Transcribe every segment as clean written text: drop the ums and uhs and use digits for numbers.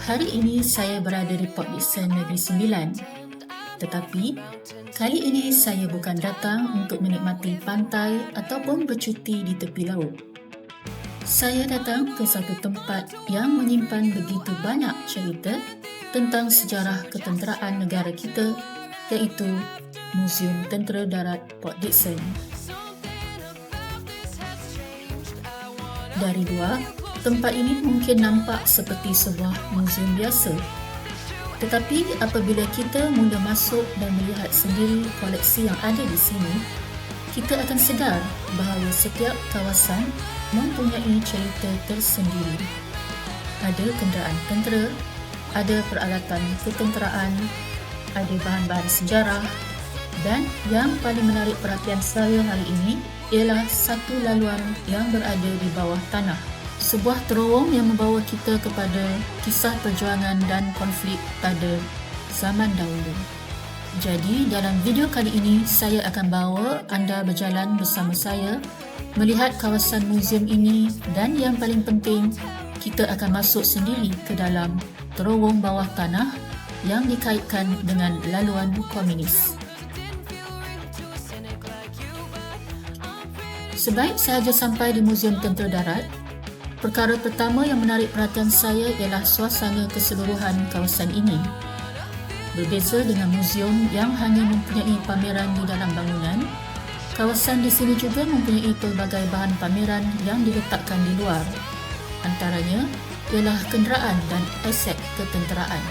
Hari ini saya berada di Port Dickson Negeri Sembilan. Tetapi, kali ini saya bukan datang untuk menikmati pantai ataupun bercuti di tepi laut. Saya datang ke satu tempat yang menyimpan begitu banyak cerita tentang sejarah ketenteraan negara kita, iaitu Muzium Tentera Darat Port Dickson. Dari luar, tempat ini mungkin nampak seperti sebuah muzium biasa. Tetapi apabila kita mula masuk dan melihat sendiri koleksi yang ada di sini, kita akan sedar bahawa setiap kawasan mempunyai cerita tersendiri. Ada kenderaan tentera, ada peralatan ketenteraan, ada bahan-bahan sejarah, dan yang paling menarik perhatian saya hari ini ialah satu laluan yang berada di bawah tanah. Sebuah terowong yang membawa kita kepada kisah perjuangan dan konflik pada zaman dahulu. Jadi, dalam video kali ini, saya akan bawa anda berjalan bersama saya melihat kawasan muzium ini, dan yang paling penting, kita akan masuk sendiri ke dalam terowong bawah tanah yang dikaitkan dengan laluan komunis. Sebaik sahaja sampai di Muzium Tentera Darat, perkara pertama yang menarik perhatian saya ialah suasana keseluruhan kawasan ini. Berbeza dengan muzium yang hanya mempunyai pameran di dalam bangunan, kawasan di sini juga mempunyai pelbagai bahan pameran yang diletakkan di luar. Antaranya ialah kenderaan dan aset ketenteraan.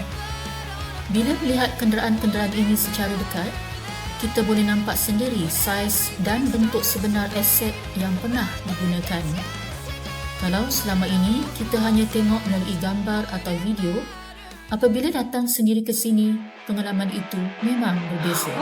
Bila melihat kenderaan-kenderaan ini secara dekat, kita boleh nampak sendiri saiz dan bentuk sebenar aset yang pernah digunakan. Kalau selama ini kita hanya tengok melalui gambar atau video, apabila datang sendiri ke sini, pengalaman itu memang berbeza.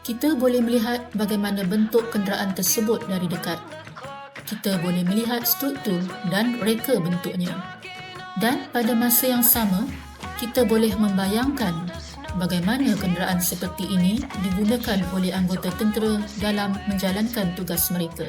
Kita boleh melihat bagaimana bentuk kenderaan tersebut dari dekat. Kita boleh melihat struktur dan reka bentuknya. Dan pada masa yang sama, kita boleh membayangkan bagaimana kenderaan seperti ini digunakan oleh anggota tentera dalam menjalankan tugas mereka.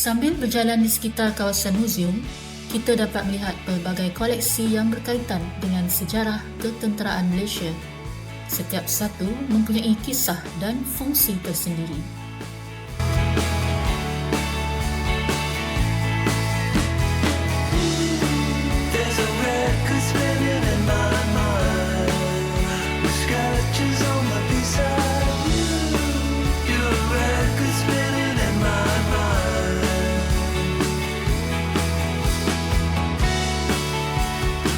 Sambil berjalan di sekitar kawasan muzium, kita dapat melihat pelbagai koleksi yang berkaitan dengan sejarah ketenteraan Malaysia. Setiap satu mempunyai kisah dan fungsi tersendiri. There's a record spinning in my mind, with scratches on my beside you. You're a record spinning in my mind.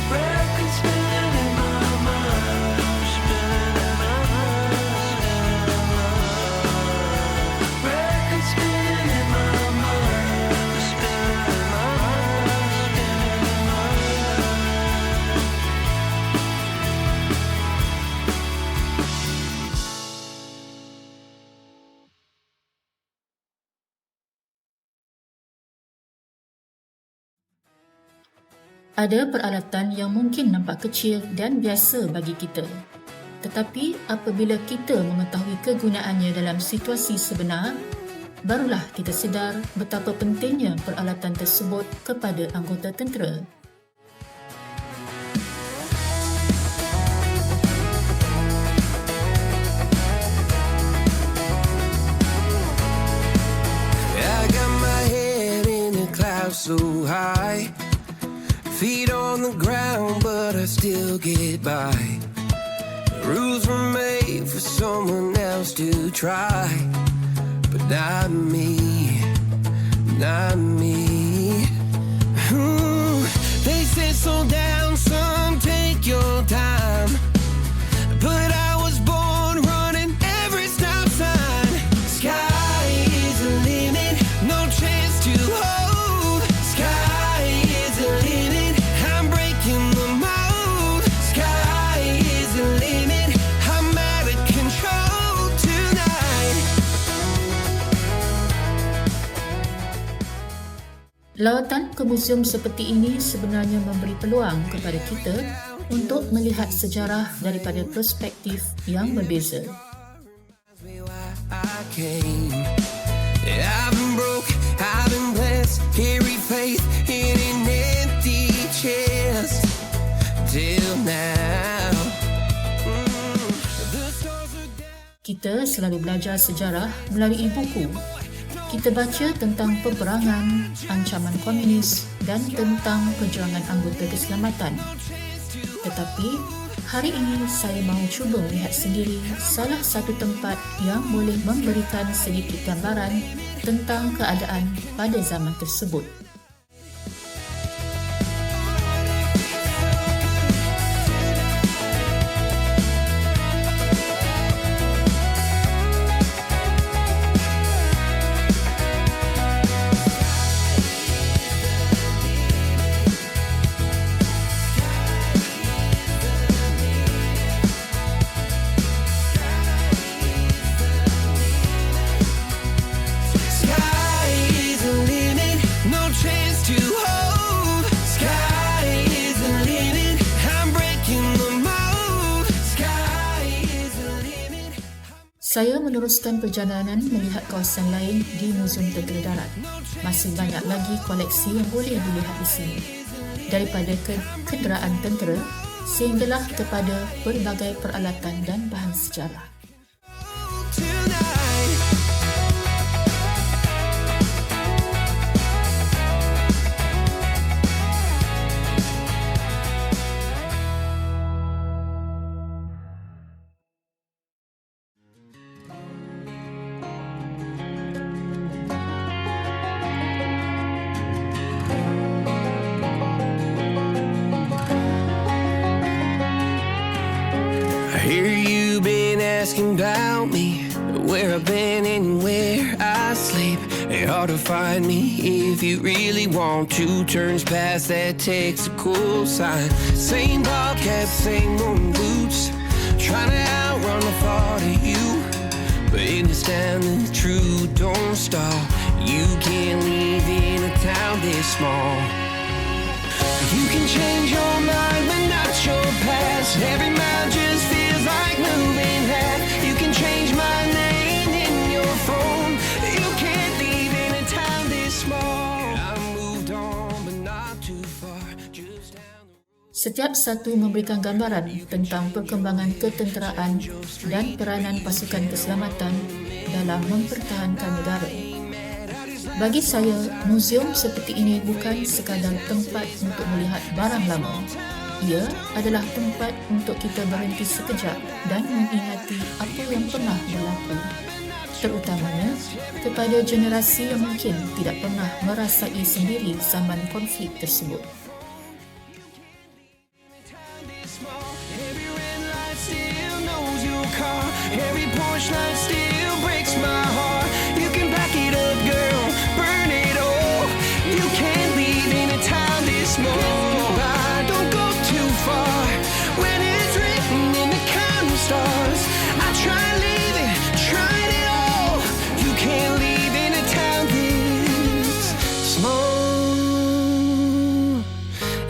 Record spinning in my mind, spinning in my mind. Record spinning in my mind, spinning in my mind, spinning in my mind. Ada peralatan yang mungkin nampak kecil dan biasa bagi kita. Tetapi apabila kita mengetahui kegunaannya dalam situasi sebenar, barulah kita sedar betapa pentingnya peralatan tersebut kepada anggota tentera. I got my head in the clouds so high, feet on the ground, but I still get by. Rules were made for someone else to try, but not me, not me. Ooh, they said slow down, son, take your time, but I was born running every stop sign. Sky is the limit, no chance to hold. Sky is the limit, I'm breaking the mold. Sky is the limit, I'm out of control tonight. Lawatan ke muzium seperti ini sebenarnya memberi peluang kepada kita untuk melihat sejarah daripada perspektif yang berbeza. Ask me why I came. I've been broke, I've been blessed, carry faith in an empty chest till now. The stars are down. Kita selalu belajar sejarah melalui buku. Kita baca tentang peperangan, ancaman komunis dan tentang perjuangan anggota keselamatan. Tetapi, hari ini saya mahu cuba melihat sendiri salah satu tempat yang boleh memberikan sedikit gambaran tentang keadaan pada zaman tersebut. Sky is the limit, no chance to hold. Sky is the limit, I'm breaking the mold. Sky is the limit. Saya meneruskan perjalanan melihat kawasan lain di Muzium Tentera Darat. Masih banyak lagi koleksi yang boleh dilihat di sini. Daripada kenderaan tentera sehinggalah kepada pelbagai peralatan dan bahan sejarah. Tonight. I hear you been asking about me, where I've been and where I sleep. It's hard to find me if you really want to. Turns past that tactical sign. Same ball cap, same moon boots. Trying to outrun the thought of you, but in this town the truth don't stop. You can't live in a town this small. You can change your mind, but not your past. Every mile just feels like moving half. You can change my name in your phone. You can't live in a town this small. Setiap satu memberikan gambaran tentang perkembangan ketenteraan dan peranan pasukan keselamatan dalam mempertahankan negara. Bagi saya, muzium seperti ini bukan sekadar tempat untuk melihat barang lama. Ia adalah tempat untuk kita berhenti sekejap dan mengingati apa yang pernah berlaku, terutamanya kepada generasi yang mungkin tidak pernah merasai sendiri zaman konflik tersebut. Every red light still knows your car. Every Porsche light still breaks my heart. You can back it up, girl, burn it all. You can't leave in a town this small. Don't go too far when it's written in the counting stars. I try leaving, tried it all. You can't leave in a town this small.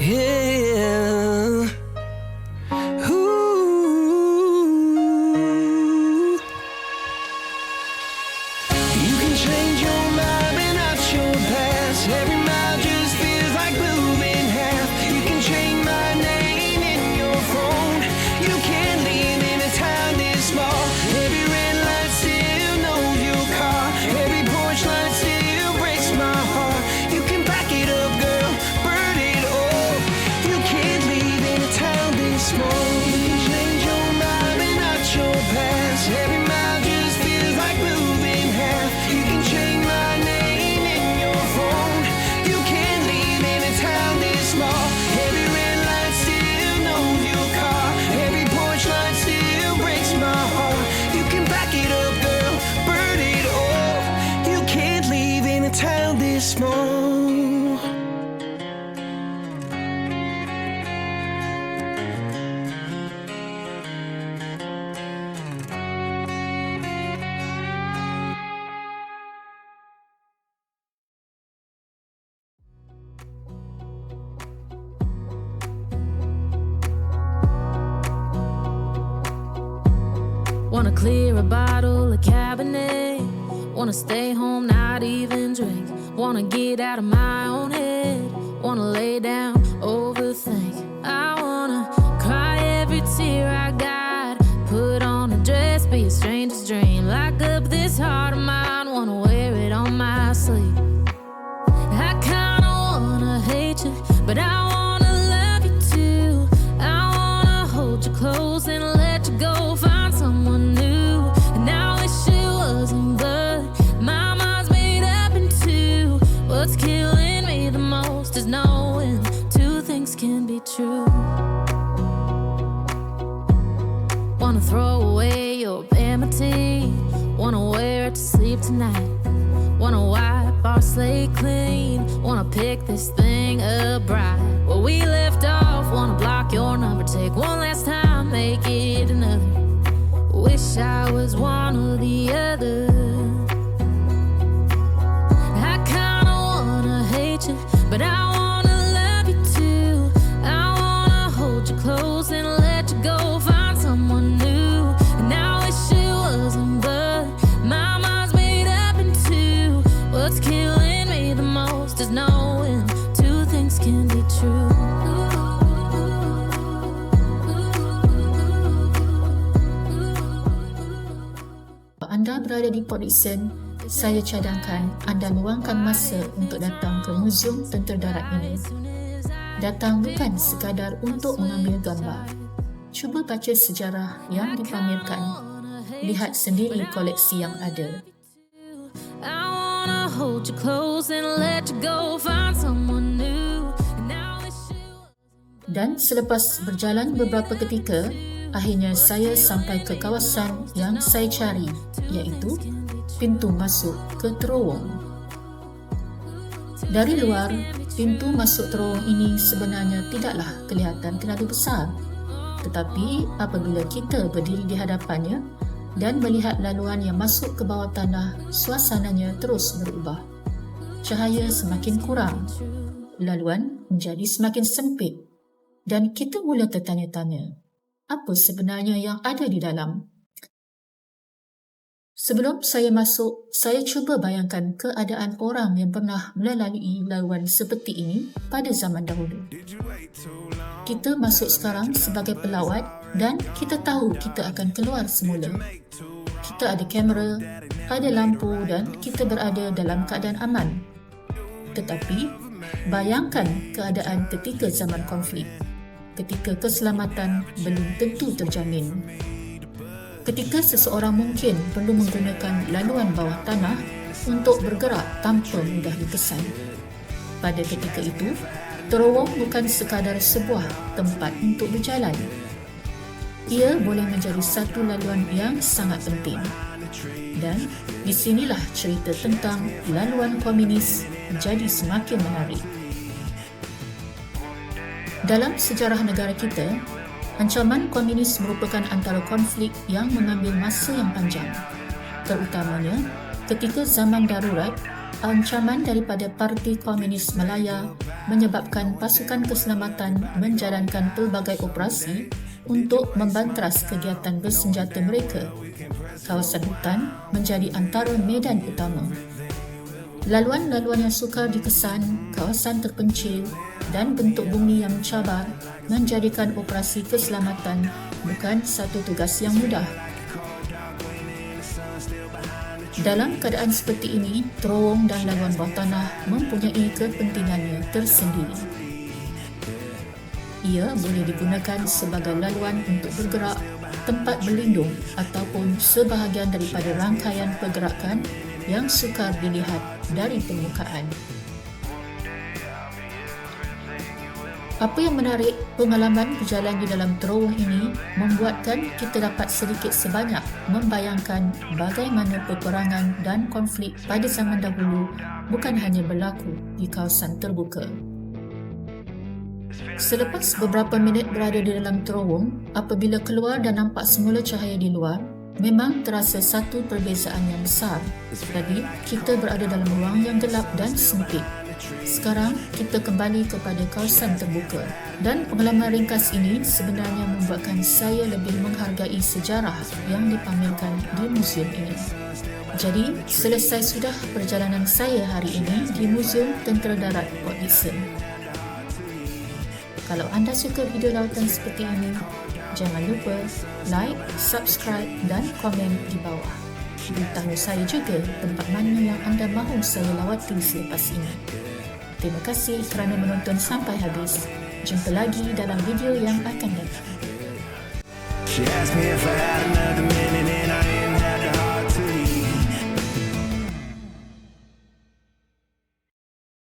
Yeah. Every mile just feels like moving half. You can change my name in your phone. You can't live in a town this small. Every red light still knows your car. Every porch light still breaks my heart. You can back it up, girl, burn it all. You can't live in a town this small. You can change your mind and not your past. Every mile just feels like moving half. You can change my name in your phone. You can't leave in a town this small. Every red light still knows your car. Every porch light still breaks my heart. You can back it up, girl, burn it all. You can't leave in a town this small. Wanna clear a bottle of Cabernet. Wanna stay home, not even drink. Wanna get out of my own head. Wanna lay down, overthink. I wanna cry every tear I got. Put on a dress, be a stranger's dream. Lock up this heart of mine, wanna wear it on my sleeve. I kinda wanna hate you, but I wanna love you too. I wanna hold you close and let you go. Find someone new, and I wish it wasn't, but my mind's made up in two. What's killing me the most is knowing two things can be true. Wanna throw away your vanity. Wanna wear it to sleep tonight. Wanna wipe our slate clean. Wanna pick this thing up right where we left off. Wanna block your number, take one last time, make it another. Wish I was one or the other. I kinda wanna hate you, but I wanna love you too. I wanna hold you close and let you go. Find someone new, and I wish it wasn't, but my mind's made up in two. What's killing me the most is knowing two things can be true. Anda berada di Port Dickson, saya cadangkan anda meluangkan masa untuk datang ke Muzium Tentera Darat ini. Datang bukan sekadar untuk mengambil gambar. Cuba baca sejarah yang dipamerkan. Lihat sendiri koleksi yang ada. I wanna hold you close and let you go. Find someone new, and I wish it wasn't. Dan selepas berjalan beberapa ketika, akhirnya saya sampai ke kawasan yang saya cari, iaitu pintu masuk ke terowong. Dari luar, pintu masuk terowong ini sebenarnya tidaklah kelihatan terlalu besar. Tetapi apabila kita berdiri di hadapannya dan melihat laluan yang masuk ke bawah tanah, suasananya terus berubah. Cahaya semakin kurang, laluan menjadi semakin sempit dan kita mula tertanya-tanya, apa sebenarnya yang ada di dalam? Sebelum saya masuk, saya cuba bayangkan keadaan orang yang pernah melalui laluan seperti ini pada zaman dahulu. Kita masuk sekarang sebagai pelawat dan kita tahu kita akan keluar semula. Kita ada kamera, ada lampu dan kita berada dalam keadaan aman. Tetapi, bayangkan keadaan ketika zaman konflik, ketika keselamatan belum tentu terjamin. Ketika seseorang mungkin perlu menggunakan laluan bawah tanah untuk bergerak tanpa mudah dikesan. Pada ketika itu, terowong bukan sekadar sebuah tempat untuk berjalan. Ia boleh menjadi satu laluan yang sangat penting. Dan di sinilah cerita tentang laluan komunis menjadi semakin menarik. Dalam sejarah negara kita, ancaman komunis merupakan antara konflik yang mengambil masa yang panjang. Terutamanya ketika zaman darurat, ancaman daripada Parti Komunis Malaya menyebabkan pasukan keselamatan menjalankan pelbagai operasi untuk membanteras kegiatan bersenjata mereka. Kawasan hutan menjadi antara medan utama. Laluan-laluan yang sukar dikesan, kawasan terpencil dan bentuk bumi yang mencabar menjadikan operasi keselamatan bukan satu tugas yang mudah. Dalam keadaan seperti ini, terowong dan laluan bawah tanah mempunyai kepentingannya tersendiri. Ia boleh digunakan sebagai laluan untuk bergerak, tempat berlindung ataupun sebahagian daripada rangkaian pergerakan yang sukar dilihat dari permukaan. Apa yang menarik, pengalaman berjalan di dalam terowong ini membuatkan kita dapat sedikit sebanyak membayangkan bagaimana peperangan dan konflik pada zaman dahulu bukan hanya berlaku di kawasan terbuka. Selepas beberapa minit berada di dalam terowong, apabila keluar dan nampak semula cahaya di luar, memang terasa satu perbezaan yang besar. Jadi, kita berada dalam ruang yang gelap dan sempit. Sekarang, kita kembali kepada kawasan terbuka. Dan pengalaman ringkas ini sebenarnya membuatkan saya lebih menghargai sejarah yang dipamerkan di muzium ini. Jadi, selesai sudah perjalanan saya hari ini di Muzium Tentera Darat Port Dickson. Kalau anda suka video lautan seperti ini, jangan lupa like, subscribe dan komen di bawah. Beritahu saya juga tempat mana yang anda mahu saya lawati selepas ini. Terima kasih kerana menonton sampai habis. Jumpa lagi dalam video yang akan datang. She asked me if I had another minute